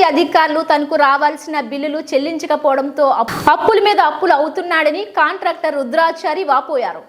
అధికారులు తనకు రావాల్సిన బిల్లులు చెల్లించకపోవడంతో అప్పుల మీద అప్పులు అవుతున్నాడని కాంట్రాక్టర్ రుద్రాచారి వాపోయారు.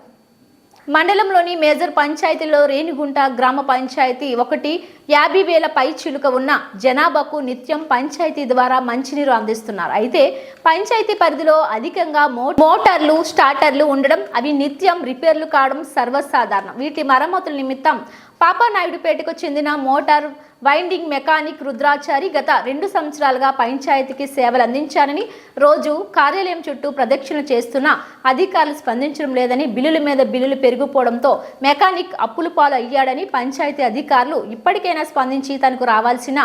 మండలంలోని మేజర్ పంచాయతీలో రేణిగుంట గ్రామ పంచాయతీ 50,000 పై చిలుక ఉన్న జనాభాకు నిత్యం పంచాయతీ ద్వారా మంచినీరు అందిస్తున్నారు. అయితే పంచాయతీ పరిధిలో అధికంగా మోటార్లు స్టార్టర్లు ఉండడం, అవి నిత్యం రిపేర్లు కావడం సర్వసాధారణం. వీటి మరమ్మతుల నిమిత్తం పాపానాయుడుపేటకు చెందిన మోటార్ వైండింగ్ మెకానిక్ రుద్రాచారి గత 2 సంవత్సరాలుగా పంచాయతీకి సేవలు అందించారని, రోజు కార్యాలయం చుట్టూ ప్రదక్షిణ చేస్తున్న అధికారులు స్పందించడం లేదని, బిల్లుల మీద బిల్లులు పెరిగిపోవడంతో మెకానిక్ అప్పుల పాలు అయ్యాడని పంచాయతీ అధికారులు ఇప్పటికైనా స్పందించి తనకు రావాల్సిన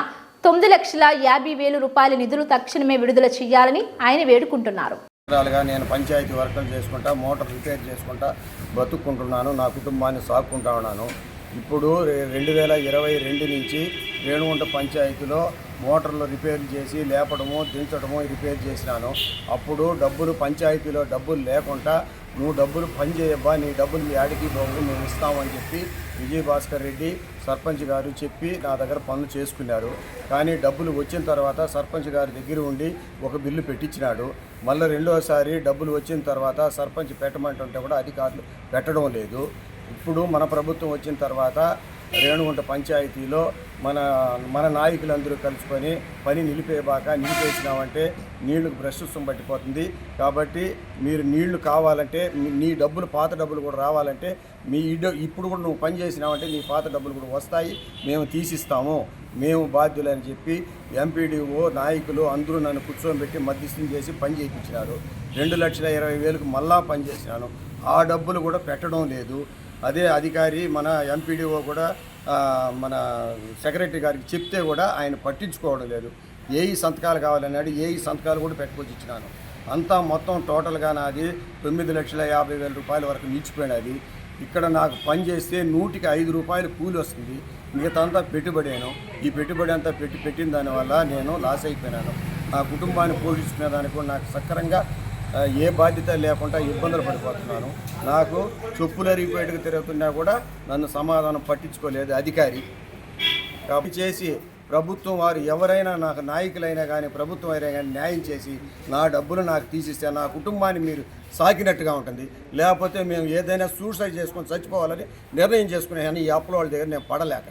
9,50,000 రూపాయల నిధులు తక్షణమే విడుదల చేయాలని ఆయన వేడుకుంటున్నారు. నేను పంచాయతీ వర్కులు చేసుకుంటా, మోటార్ రిపేర్ చేసుకుంటా బతుక్కుంటున్నాను. నా కుటుంబాన్ని సాక్కుంటా ఉన్నాను. ఇప్పుడు 2022 నుంచి రేణుగుంట పంచాయతీలో మోటార్లు రిపేర్లు చేసి లేపడము దించడము రిపేర్ చేసినాను. అప్పుడు డబ్బులు పంచాయతీలో డబ్బులు లేకుండా నువ్వు డబ్బులు పని చేయబ్బా, నీ డబ్బులు మీ ఆడికి బాబు మేము ఇస్తామని చెప్పి విజయభాస్కర్ రెడ్డి సర్పంచ్ గారు చెప్పి నా దగ్గర పనులు చేసుకున్నారు. కానీ డబ్బులు వచ్చిన తర్వాత సర్పంచ్ గారి దగ్గర ఉండి ఒక బిల్లు పెట్టించినాడు. మళ్ళీ రెండోసారి డబ్బులు వచ్చిన తర్వాత సర్పంచ్ పెట్టమంటుంటే కూడా అధికారులు పెట్టడం లేదు. ఇప్పుడు మన ప్రభుత్వం వచ్చిన తర్వాత రేణుగుంట పంచాయతీలో మన నాయకులందరూ కలుసుకొని పని నిలిపేసినామంటే నీళ్లకు భ్రష్టత్వం పట్టిపోతుంది. కాబట్టి మీరు నీళ్లు కావాలంటే నీ డబ్బులు పాత డబ్బులు కూడా రావాలంటే ఇప్పుడు కూడా నువ్వు పని చేసినావంటే నీ పాత డబ్బులు కూడా వస్తాయి, మేము తీసిస్తాము, మేము బాధ్యులని చెప్పి ఎంపీడీఓ నాయకులు అందరూ నన్ను కూర్చోబెట్టి మధ్యస్థం చేసి పని చేయించినారు. 2,20,000కు మళ్ళా పని చేసినాను. ఆ డబ్బులు కూడా పెట్టడం లేదు. అదే అధికారి మన ఎంపీడీఓ కూడా మన సెక్రటరీ గారికి చెప్తే కూడా ఆయన పట్టించుకోవడం లేదు. ఏఈ సంతకాలు కావాలన్నాడు, ఏఈ సంతకాలు కూడా పెట్టుకొచ్చి ఇచ్చినాను. అంతా మొత్తం టోటల్గా నాది 9,50,000 రూపాయల వరకు నిలిచిపోయినది. ఇక్కడ నాకు పని చేస్తే 100కి 5 రూపాయలు కూలి వస్తుంది. మిగతా అంతా పెట్టుబడేను. ఈ పెట్టుబడి అంతా పెట్టిన దానివల్ల నేను లాస్ అయిపోయినాను. నా కుటుంబాన్ని పోషించుకునే దానికి కూడా నాకు సక్రంగా ఏ బాధ్యత లేకుండా ఇబ్బందులు పడిపోతున్నాను. నాకు చెప్పులు అరిగిపోయేట్టుకు తిరుగుతున్నా కూడా నన్ను సమాధానం పట్టించుకోలేదు అధికారి. కాబట్టి చేసి ప్రభుత్వం వారు ఎవరైనా నాకు నాయకులైనా కానీ ప్రభుత్వం అయినా కానీ న్యాయం చేసి నా డబ్బులు నాకు తీసిస్తే నా కుటుంబాన్ని మీరు సాకినట్టుగా ఉంటుంది. లేకపోతే మేము ఏదైనా సూసైడ్ చేసుకొని చచ్చిపోవాలని నిర్ణయం చేసుకునే కానీ ఈ అప్పుల వాళ్ళ దగ్గర నేను పడలేక